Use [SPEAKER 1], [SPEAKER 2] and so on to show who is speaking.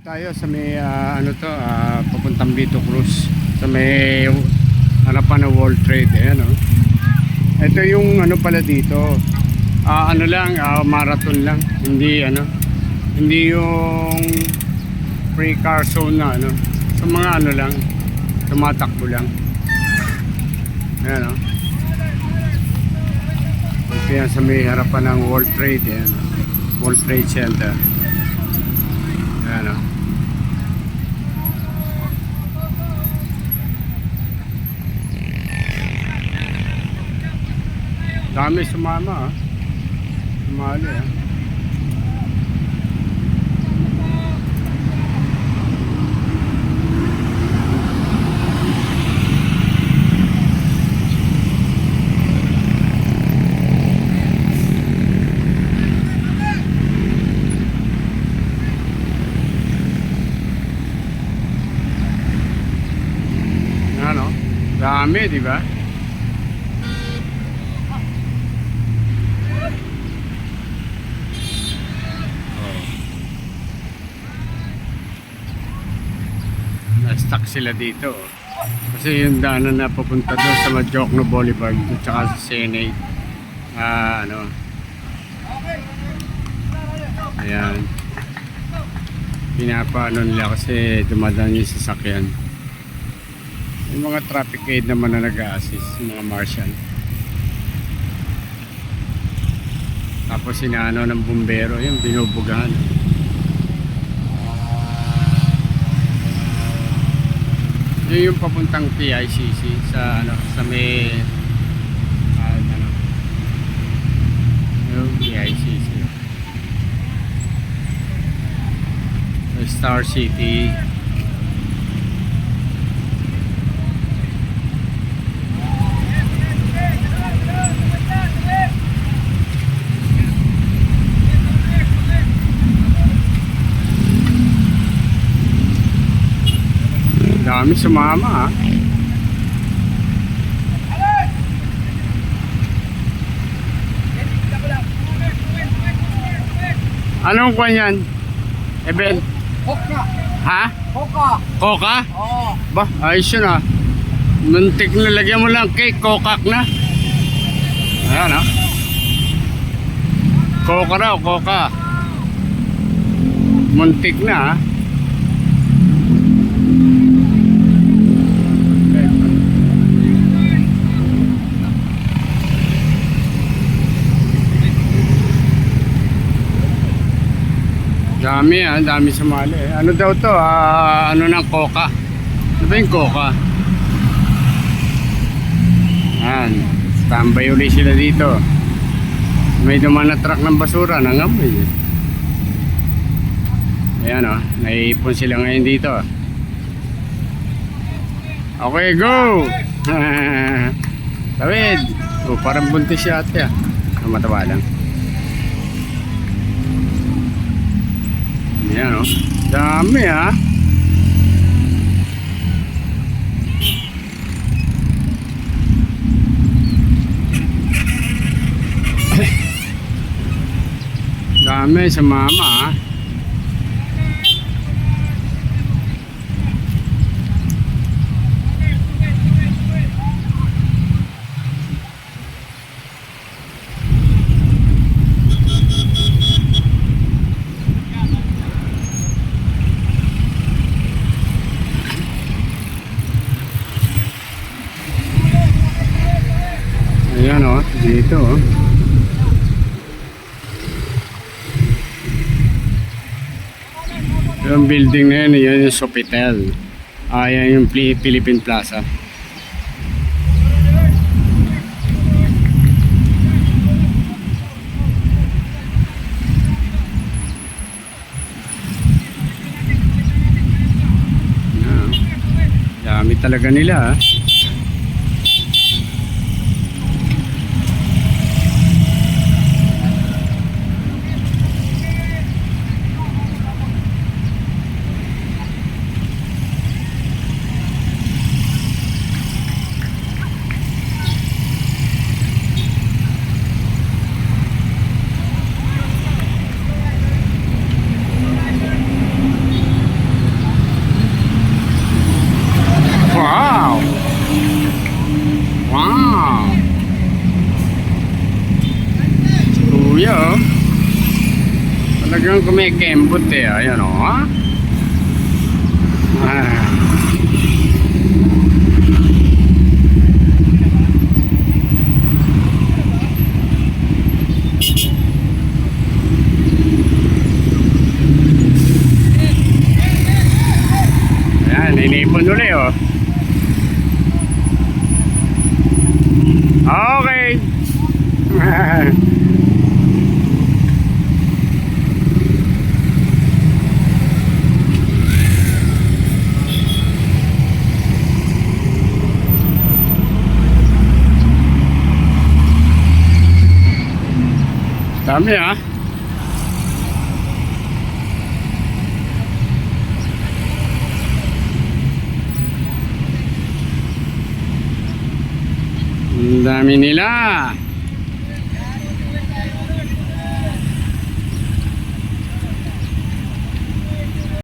[SPEAKER 1] Tayo sa may ano to, papuntang Vito Cruz sa may harapan ng World Trade. Ayan, oh. Ito yung ano pala dito, ano lang, marathon lang, hindi ano, hindi yung free car zone na ano, sa mga ano lang, tumatakbo lang. Ayan, oh. Ito yan sa may harapan ng World Trade. Ayan, oh. World Trade Center. Ayan, oh. Dami sumama, ah. Sumali, ah. Ano? Dami, di ba? Na-stuck sila dito, oh. Kasi yung daanan na papunta doon sa Majokno Boulevard at saka sa Senate, ano, ayan, pinapaano nila kasi dumadaan yung sasakyan. Yung mga traffic aid naman na nag-a-assist, mga marshal. Tapos sinaano ng bumbero, yung binubugahan. Yun yung papuntang PICC sa ano, sa may ano, yung PICC, Star City. Dami sumama, ah. Anong kwan yan? Event?
[SPEAKER 2] Coca.
[SPEAKER 1] Ha?
[SPEAKER 2] Coca.
[SPEAKER 1] Coca?
[SPEAKER 2] Oo.
[SPEAKER 1] Ba, ayos yun, ah. Muntik na, lagyan mo lang cake, kokak na. Ayan, ah. Coca raw, coca. Muntik na, ah. Dami, ah, dami sumali, eh. Ano daw to? Ano ng coca? Ano ba yung coca? Ayan, tambay ulit sila dito. May dumaan na truck ng basura, nangamoy, eh. Ayan, oh, naiipon sila ngayon dito. Okay, go! Tawid! Oh, parang buntis siya ate, ah. Mataba lang. Ayan, oh. Dami, ah. Dami sa mama, ah. Ayan, oh, dito, oh. Yung building na yun, yun yung Sofitel. Ayan yung Philippine Plaza. Ayan. Dami talaga nila, ah. Parang kumikembot eh. Ayan o. Ah. Ayan, inipon ulit oh. Okay. Dami ah. Ang dami nila.